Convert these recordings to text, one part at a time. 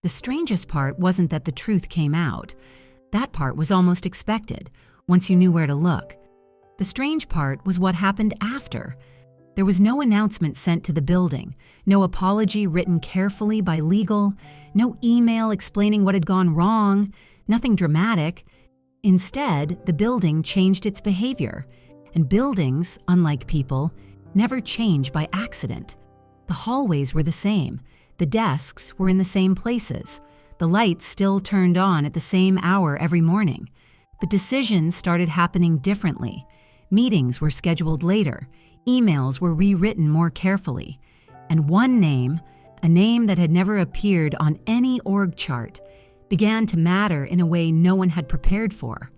The strangest part wasn't that the truth came out. That part was almost expected, once you knew where to look. The strange part was what happened after. There was no announcement sent to the building, no apology written carefully by legal, no email explaining what had gone wrong, nothing dramatic. Instead, the building changed its behavior. And buildings, unlike people, never change by accident. The hallways were the same. The desks were in the same places. The lights still turned on at the same hour every morning. But decisions started happening differently. Meetings were scheduled later. Emails were rewritten more carefully. And one name, a name that had never appeared on any org chart, began to matter in a way no one had prepared for.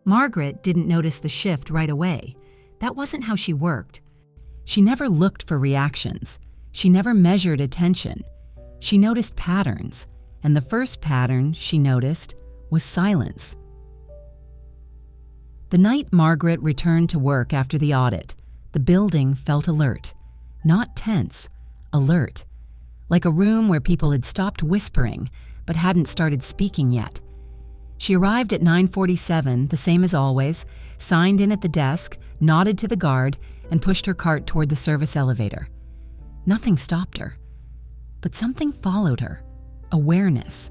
Margaret didn't notice the shift right away. That wasn't how she worked. She never looked for reactions. She never measured attention. She noticed patterns, and the first pattern she noticed was silence. The night Margaret returned to work after the audit, the building felt alert. Not tense, alert. Like a room where people had stopped whispering but hadn't started speaking yet. She arrived at 9:47, the same as always, signed in at the desk, nodded to the guard, and pushed her cart toward the service elevator. Nothing stopped her. But something followed her. Awareness.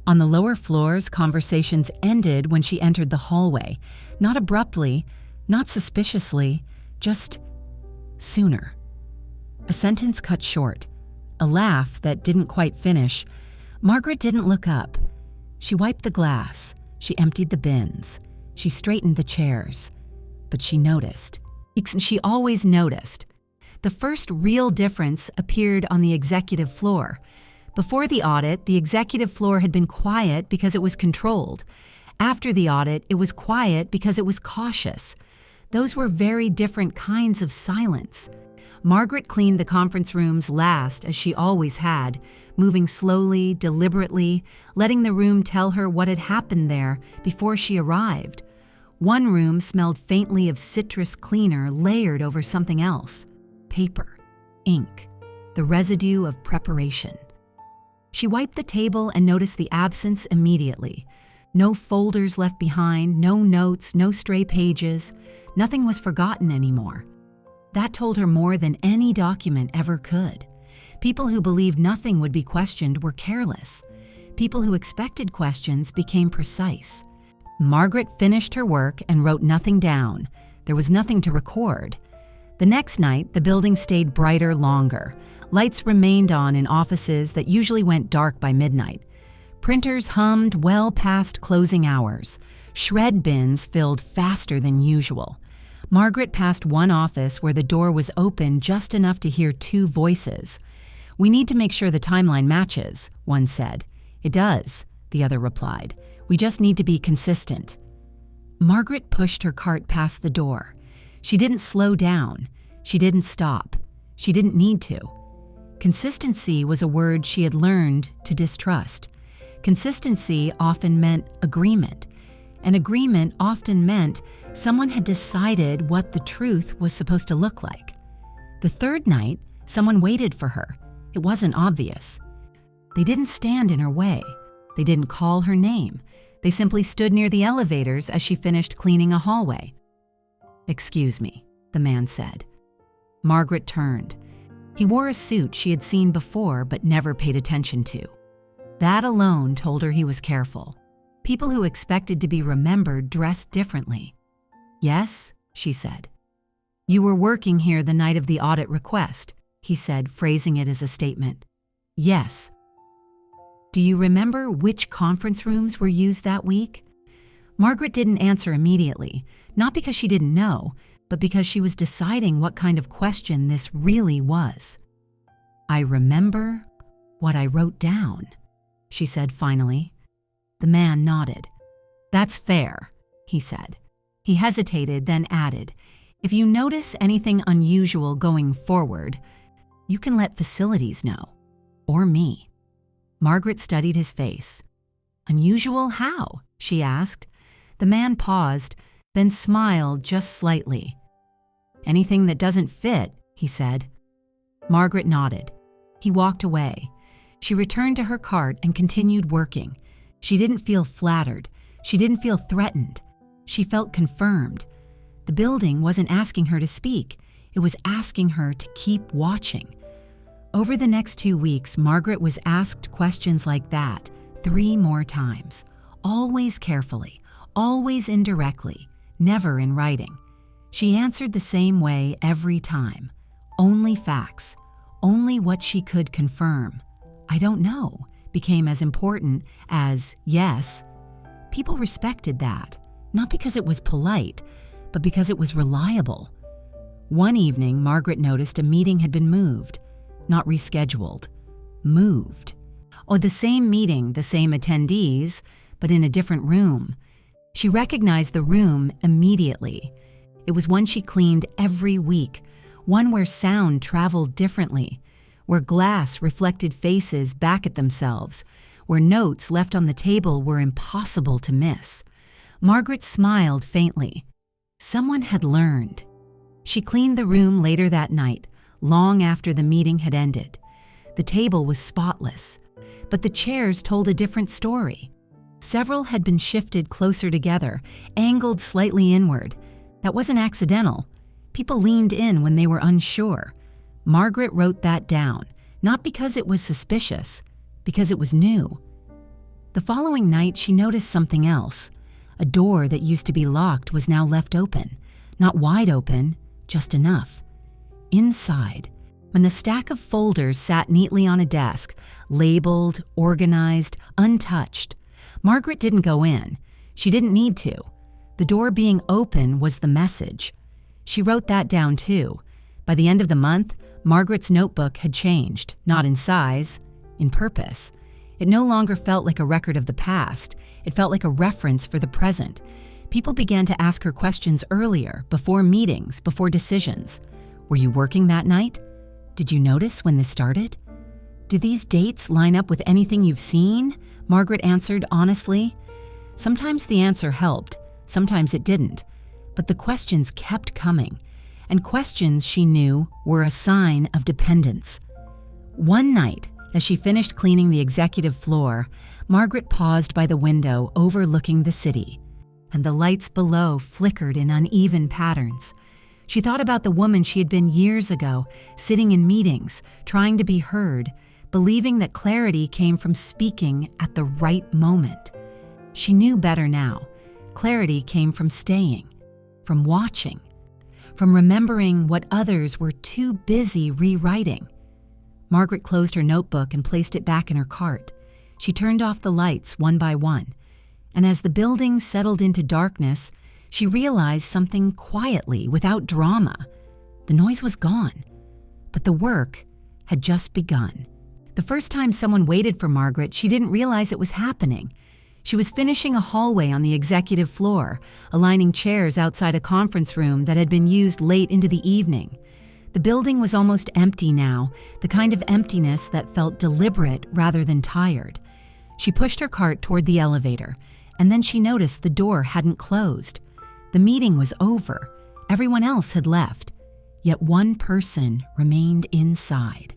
On the lower floors, conversations ended when she entered the hallway. Not abruptly, not suspiciously, just sooner. A sentence cut short. A laugh that didn't quite finish. Margaret didn't look up. She wiped the glass. She emptied the bins. She straightened the chairs. But she noticed. She always noticed. The first real difference appeared on the executive floor. Before the audit, the executive floor had been quiet because it was controlled. After the audit, it was quiet because it was cautious. Those were very different kinds of silence. Margaret cleaned the conference rooms last, as she always had, moving slowly, deliberately, letting the room tell her what had happened there before she arrived. One room smelled faintly of citrus cleaner layered over something else. Paper, ink, the residue of preparation. She wiped the table and noticed the absence immediately. No folders left behind, no notes, no stray pages. Nothing was forgotten anymore. That told her more than any document ever could. People who believed nothing would be questioned were careless. People who expected questions became precise. Margaret finished her work and wrote nothing down. There was nothing to record. The next night, the building stayed brighter longer. Lights remained on in offices that usually went dark by midnight. Printers hummed well past closing hours. Shred bins filled faster than usual. Margaret passed one office where the door was open just enough to hear two voices. "We need to make sure the timeline matches," one said. "It does," the other replied. "We just need to be consistent." Margaret pushed her cart past the door. She didn't slow down. She didn't stop. She didn't need to. Consistency was a word she had learned to distrust. Consistency often meant agreement, and agreement often meant someone had decided what the truth was supposed to look like. The third night, someone waited for her. It wasn't obvious. They didn't stand in her way. They didn't call her name. They simply stood near the elevators as she finished cleaning a hallway. "Excuse me," the man said. Margaret turned. He wore a suit she had seen before but never paid attention to. That alone told her he was careful. People who expected to be remembered dressed differently. "Yes," she said. "You were working here the night of the audit request," he said, phrasing it as a statement. "Yes." "Do you remember which conference rooms were used that week?" Margaret didn't answer immediately, not because she didn't know, but because she was deciding what kind of question this really was. "I remember what I wrote down," she said finally. The man nodded. "That's fair," he said. He hesitated, then added, "If you notice anything unusual going forward, you can let facilities know, or me." Margaret studied his face. "Unusual how?" she asked. The man paused, then smiled just slightly. "Anything that doesn't fit," he said. Margaret nodded. He walked away. She returned to her cart and continued working. She didn't feel flattered. She didn't feel threatened. She felt confirmed. The building wasn't asking her to speak. It was asking her to keep watching. Over the next 2 weeks, Margaret was asked questions like that 3 more times, always carefully, always indirectly, never in writing. She answered the same way every time. Only facts, only what she could confirm. I don't know became as important as yes. People respected that, not because it was polite, but because it was reliable. One evening, Margaret noticed a meeting had been moved, not rescheduled, moved. Oh, the same meeting, the same attendees, but in a different room. She recognized the room immediately. It was one she cleaned every week, one where sound traveled differently, where glass reflected faces back at themselves, where notes left on the table were impossible to miss. Margaret smiled faintly. Someone had learned. She cleaned the room later that night, long after the meeting had ended. The table was spotless, but the chairs told a different story. Several had been shifted closer together, angled slightly inward. That wasn't accidental. People leaned in when they were unsure. Margaret wrote that down, not because it was suspicious, because it was new. The following night, she noticed something else. A door that used to be locked was now left open, not wide open, just enough. Inside, when the stack of folders sat neatly on a desk, labeled, organized, untouched, Margaret didn't go in. She didn't need to. The door being open was the message. She wrote that down too. By the end of the month, Margaret's notebook had changed, not in size, in purpose. It no longer felt like a record of the past. It felt like a reference for the present. People began to ask her questions earlier, before meetings, before decisions. Were you working that night? Did you notice when this started? Do these dates line up with anything you've seen? Margaret answered honestly. Sometimes the answer helped, sometimes it didn't. But the questions kept coming, and questions she knew were a sign of dependence. One night, as she finished cleaning the executive floor, Margaret paused by the window overlooking the city, and the lights below flickered in uneven patterns. She thought about the woman she had been years ago, sitting in meetings, trying to be heard, believing that clarity came from speaking at the right moment. She knew better now. Clarity came from staying, from watching, from remembering what others were too busy rewriting. Margaret closed her notebook and placed it back in her cart. She turned off the lights one by one, and as the building settled into darkness, she realized something quietly, without drama. The noise was gone, but the work had just begun. The first time someone waited for Margaret, she didn't realize it was happening. She was finishing a hallway on the executive floor, aligning chairs outside a conference room that had been used late into the evening. The building was almost empty now, the kind of emptiness that felt deliberate rather than tired. She pushed her cart toward the elevator, and then she noticed the door hadn't closed. The meeting was over. Everyone else had left. Yet one person remained inside.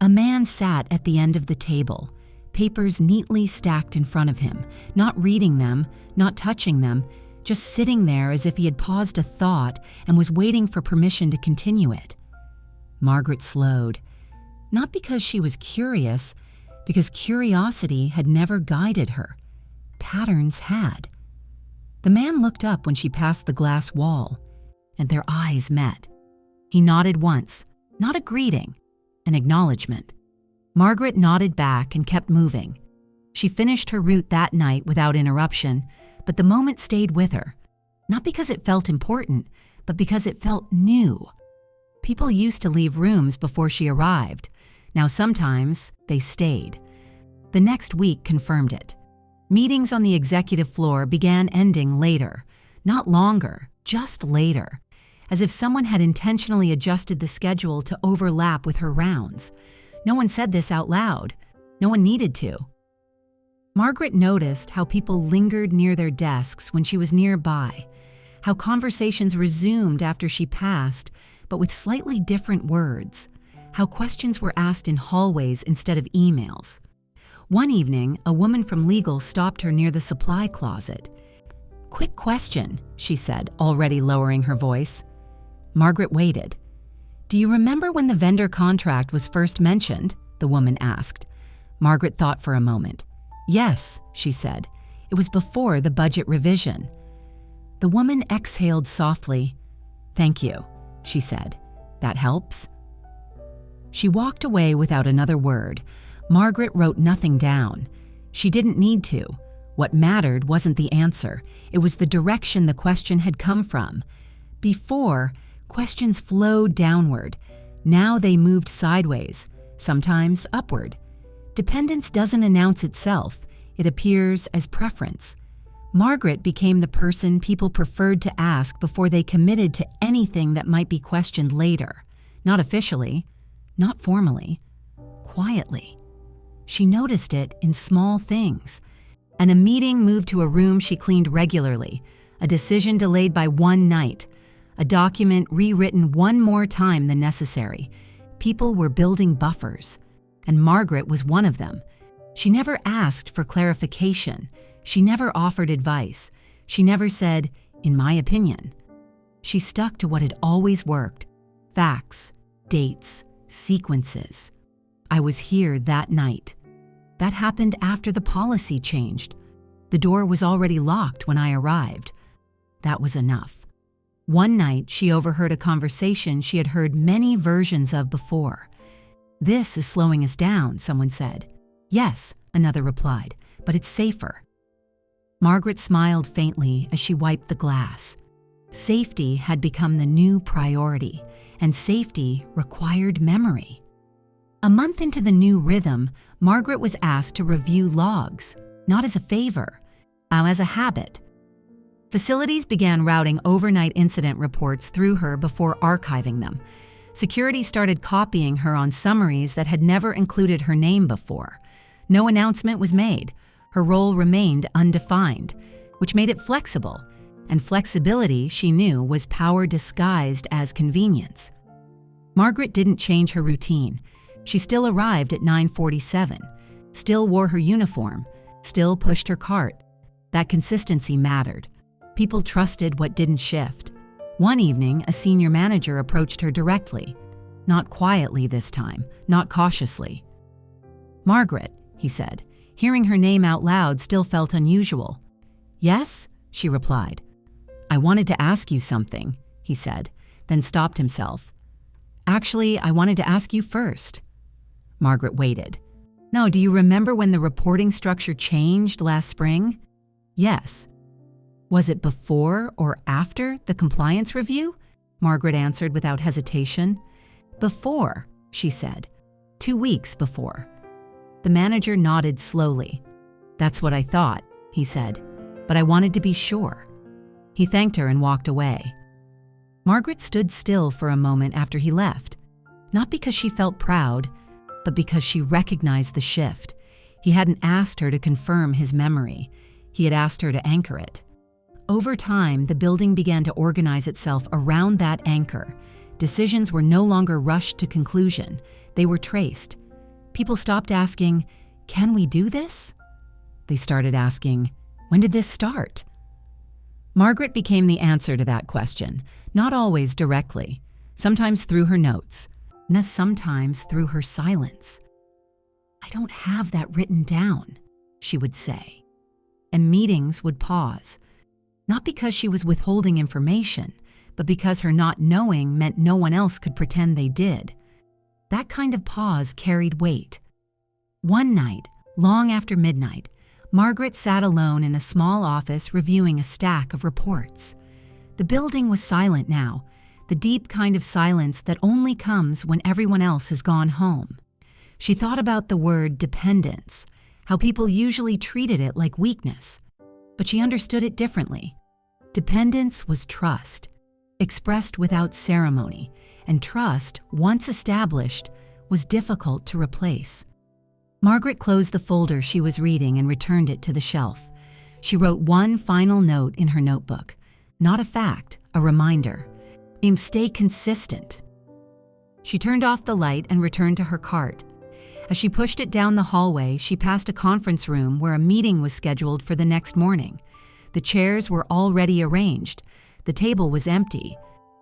A man sat at the end of the table, papers neatly stacked in front of him, not reading them, not touching them, just sitting there as if he had paused a thought and was waiting for permission to continue it. Margaret slowed, not because she was curious, because curiosity had never guided her. Patterns had. The man looked up when she passed the glass wall, and their eyes met. He nodded once, not a greeting, an acknowledgement. Margaret nodded back and kept moving. She finished her route that night without interruption, but the moment stayed with her, not because it felt important, but because it felt new. People used to leave rooms before she arrived. Now sometimes they stayed. The next week confirmed it. Meetings on the executive floor began ending later, not longer, just later, as if someone had intentionally adjusted the schedule to overlap with her rounds. No one said this out loud. No one needed to. Margaret noticed how people lingered near their desks when she was nearby, how conversations resumed after she passed, but with slightly different words, how questions were asked in hallways instead of emails. One evening, a woman from legal stopped her near the supply closet. "Quick question," she said, already lowering her voice. Margaret waited. "Do you remember when the vendor contract was first mentioned?" the woman asked. Margaret thought for a moment. "Yes," she said. "It was before the budget revision." The woman exhaled softly. "Thank you," she said. "That helps." She walked away without another word. Margaret wrote nothing down. She didn't need to. What mattered wasn't the answer. It was the direction the question had come from. Before, questions flowed downward. Now they moved sideways, sometimes upward. Dependence doesn't announce itself. It appears as preference. Margaret became the person people preferred to ask before they committed to anything that might be questioned later. Not officially, not formally, quietly. She noticed it in small things. And a meeting moved to a room she cleaned regularly, a decision delayed by one night, a document rewritten one more time than necessary. People were building buffers, and Margaret was one of them. She never asked for clarification. She never offered advice. She never said, "in my opinion." She stuck to what had always worked: facts, dates, sequences. I was here that night. That happened after the policy changed. The door was already locked when I arrived. That was enough. One night, she overheard a conversation she had heard many versions of before. "This is slowing us down," someone said. "Yes," another replied, "but it's safer." Margaret smiled faintly as she wiped the glass. Safety had become the new priority, and safety required memory. A month into the new rhythm, Margaret was asked to review logs, not as a favor, as a habit. Facilities began routing overnight incident reports through her before archiving them. Security started copying her on summaries that had never included her name before. No announcement was made. Her role remained undefined, which made it flexible. And flexibility, she knew, was power disguised as convenience. Margaret didn't change her routine. She still arrived at 9:47, still wore her uniform, still pushed her cart. That consistency mattered. People trusted what didn't shift. One evening, a senior manager approached her directly. Not quietly this time, not cautiously. "Margaret," he said. Hearing her name out loud still felt unusual. "Yes?" she replied. "I wanted to ask you something," he said, then stopped himself. "Actually, I wanted to ask you first." Margaret waited. "No, do you remember when the reporting structure changed last spring?" "Yes." "Was it before or after the compliance review?" Margaret answered without hesitation. "Before," she said. 2 weeks before. The manager nodded slowly. "That's what I thought," he said, "but I wanted to be sure." He thanked her and walked away. Margaret stood still for a moment after he left, not because she felt proud, but because she recognized the shift. He hadn't asked her to confirm his memory. He had asked her to anchor it. Over time, the building began to organize itself around that anchor. Decisions were no longer rushed to conclusion. They were traced. People stopped asking, "Can we do this?" They started asking, "When did this start?" Margaret became the answer to that question, not always directly, sometimes through her notes, and sometimes through her silence. "I don't have that written down," she would say. And meetings would pause, not because she was withholding information, but because her not knowing meant no one else could pretend they did. That kind of pause carried weight. One night, long after midnight, Margaret sat alone in a small office reviewing a stack of reports. The building was silent now, the deep kind of silence that only comes when everyone else has gone home. She thought about the word dependence, how people usually treated it like weakness, but she understood it differently. Dependence was trust, expressed without ceremony, and trust, once established, was difficult to replace. Margaret closed the folder she was reading and returned it to the shelf. She wrote one final note in her notebook, not a fact, a reminder. Stay consistent. She turned off the light and returned to her cart. As she pushed it down the hallway, she passed a conference room where a meeting was scheduled for the next morning. The chairs were already arranged. The table was empty,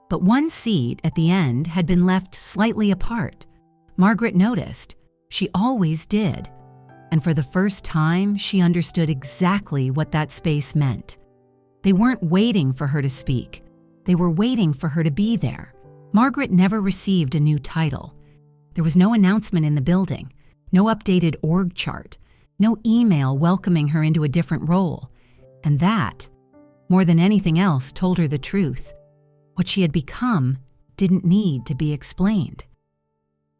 but one seat at the end had been left slightly apart. Margaret noticed. She always did. And for the first time, she understood exactly what that space meant. They weren't waiting for her to speak. They were waiting for her to be there. Margaret never received a new title. There was no announcement in the building, no updated org chart, no email welcoming her into a different role. And that, more than anything else, told her the truth. What she had become didn't need to be explained.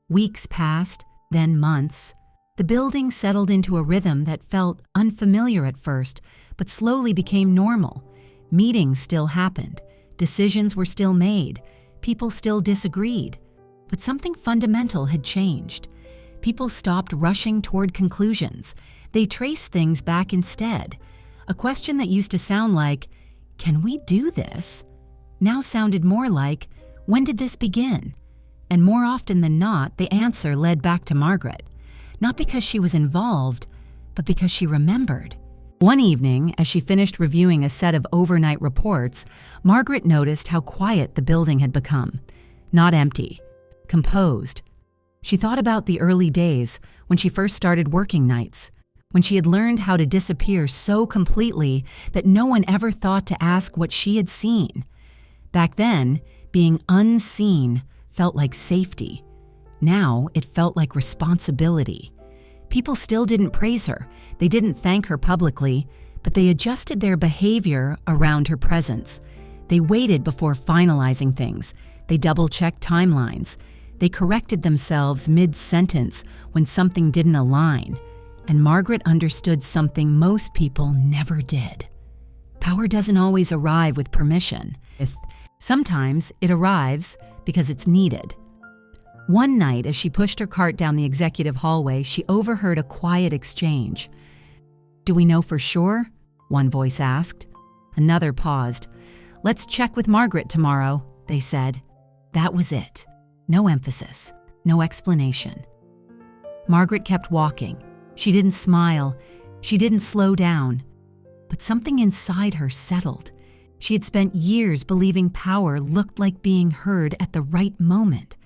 Weeks passed, then months. The building settled into a rhythm that felt unfamiliar at first, but slowly became normal. Meetings still happened. Decisions were still made. People still disagreed. But something fundamental had changed. People stopped rushing toward conclusions. They traced things back instead. A question that used to sound like, "Can we do this?" now sounded more like, "When did this begin?" And more often than not, the answer led back to Margaret. Not because she was involved, but because she remembered. One evening, as she finished reviewing a set of overnight reports, Margaret noticed how quiet the building had become. Not empty, composed. She thought about the early days when she first started working nights, when she had learned how to disappear so completely that no one ever thought to ask what she had seen. Back then, being unseen felt like safety. Now it felt like responsibility. People still didn't praise her. They didn't thank her publicly, but they adjusted their behavior around her presence. They waited before finalizing things. They double-checked timelines. They corrected themselves mid-sentence when something didn't align. And Margaret understood something most people never did. Power doesn't always arrive with permission. Sometimes it arrives because it's needed. One night, as she pushed her cart down the executive hallway, she overheard a quiet exchange. "Do we know for sure?" one voice asked. Another paused. "Let's check with Margaret tomorrow," they said. That was it. No emphasis, no explanation. Margaret kept walking. She didn't smile. She didn't slow down. But something inside her settled. She had spent years believing power looked like being heard at the right moment.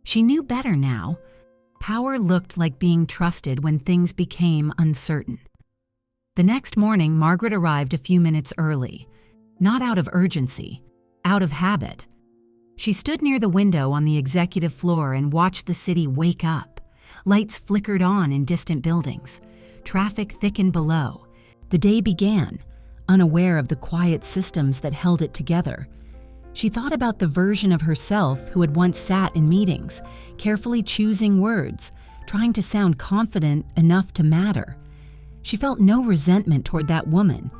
She knew better now. Power looked like being trusted when things became uncertain. The next morning, Margaret arrived a few minutes early. Not out of urgency, out of habit. She stood near the window on the executive floor and watched the city wake up. Lights flickered on in distant buildings. Traffic thickened below. The day began, unaware of the quiet systems that held it together. She thought about the version of herself who had once sat in meetings, carefully choosing words, trying to sound confident enough to matter. She felt no resentment toward that woman,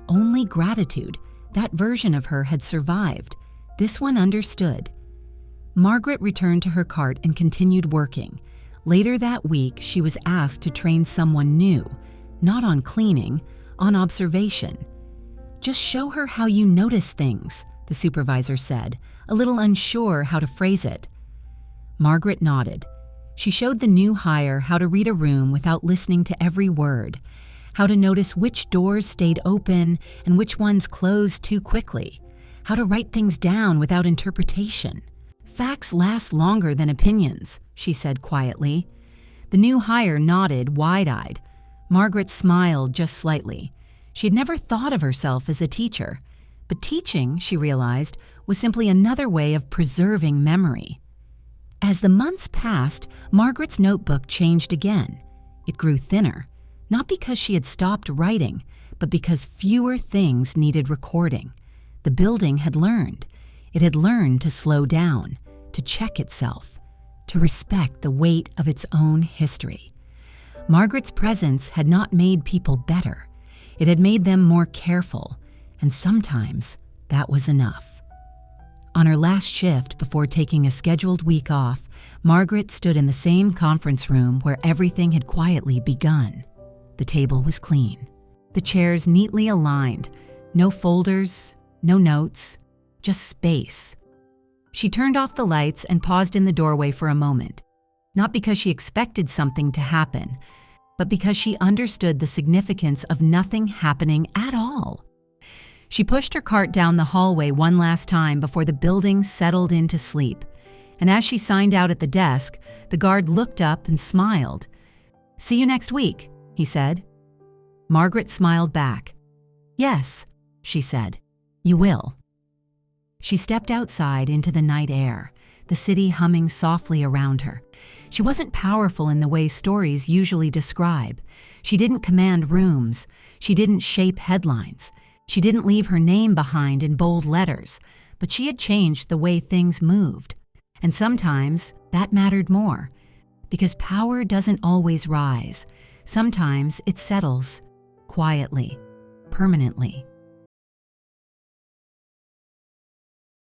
only gratitude. That version of her had survived. This one understood. Margaret returned to her cart and continued working. Later that week, she was asked to train someone new, not on cleaning, on observation. "Just show her how you notice things," the supervisor said, a little unsure how to phrase it. Margaret nodded. She showed the new hire how to read a room without listening to every word, how to notice which doors stayed open and which ones closed too quickly, how to write things down without interpretation. "Facts last longer than opinions," she said quietly. The new hire nodded wide-eyed. Margaret smiled just slightly. She had never thought of herself as a teacher. But teaching, she realized, was simply another way of preserving memory. As the months passed, Margaret's notebook changed again. It grew thinner, not because she had stopped writing, but because fewer things needed recording. The building had learned. It had learned to slow down, to check itself, to respect the weight of its own history. Margaret's presence had not made people better. It had made them more careful. And sometimes that was enough. On her last shift before taking a scheduled week off, Margaret stood in the same conference room where everything had quietly begun. The table was clean. The chairs neatly aligned. No folders, no notes, just space. She turned off the lights and paused in the doorway for a moment, not because she expected something to happen, but because she understood the significance of nothing happening at all. She pushed her cart down the hallway one last time before the building settled into sleep, and as she signed out at the desk, the guard looked up and smiled. "See you next week," he said. Margaret smiled back. "Yes," she said, "you will." She stepped outside into the night air, the city humming softly around her. She wasn't powerful in the way stories usually describe. She didn't command rooms. She didn't shape headlines. She didn't leave her name behind in bold letters, but she had changed the way things moved. And sometimes that mattered more, because power doesn't always rise. Sometimes it settles, quietly, permanently.